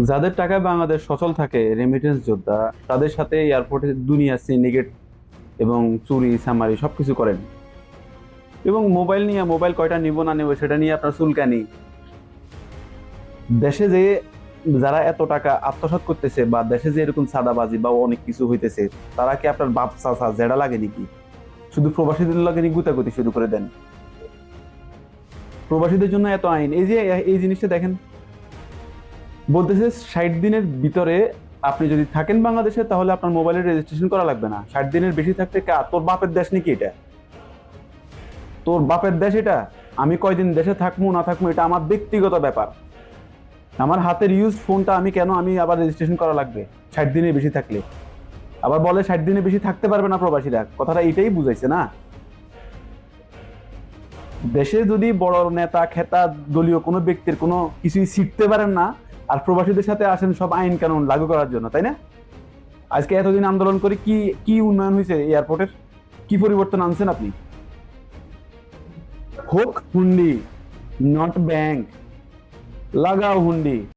যাদের টাকায় বাংলাদেশ সচল থাকে, রেমিটেন্স যোদ্ধা, তাদের সাথে এয়ারপোর্টে দুনিয়া সিন্ডিকেট এবং চুরি সামারি সবকিছু করেন। এবং মোবাইল কয়টা নিব না নেব সেটা নিয়ে আপনার চুলকানি। দেশে যে যারা এত টাকা আত্মসাৎ করতেছে বা দেশে যে এরকম সাদাবাজি বা অনেক কিছু হইতেছে, তারা কি আপনার বাপ চাচা জেডা লাগে নাকি? শুধু প্রবাসীদের লাগে নাকি গুতাগুতি শুরু করে দেন? প্রবাসীদের জন্য এত আইন, এই যে এই জিনিসটা দেখেন, বলতেছে 60 দিনের ভিতরে আপনি যদি থাকেন বাংলাদেশে তাহলে আপনার মোবাইলের রেজিস্ট্রেশন করা লাগবে না। 60 দিনের বেশি থাকতে তোর বাপের দেশ নাকি এটা? তোর বাপের দেশ এটা? আমি কয়দিন দেশে থাকবো না থাকবো এটা আমার ব্যক্তিগত ব্যাপার। আমার হাতের ইউজ ফোনটা আমি আবার রেজিস্ট্রেশন করা লাগবে 60 দিনের বেশি থাকলে? আবার বলে 60 দিনের বেশি থাকতে পারবে না প্রবাসীরা, কথাটা এটাই বুঝাইছে না? দেশে যদি বড় নেতা খেতা দলীয় কোনো ব্যক্তির কোনো কিছুই শিখতে পারেন না, আর প্রবাসীদের সাথে আসেন সব আইন কানুন লাগু করার জন্য, তাই না? আজকে এতদিন আন্দোলন করে কি কি উন্নয়ন হয়েছে এয়ারপোর্টের? কি পরিবর্তন আনছেন আপনি? হোক হুন্ডি, নট ব্যাংক, লাগাও হুন্ডি।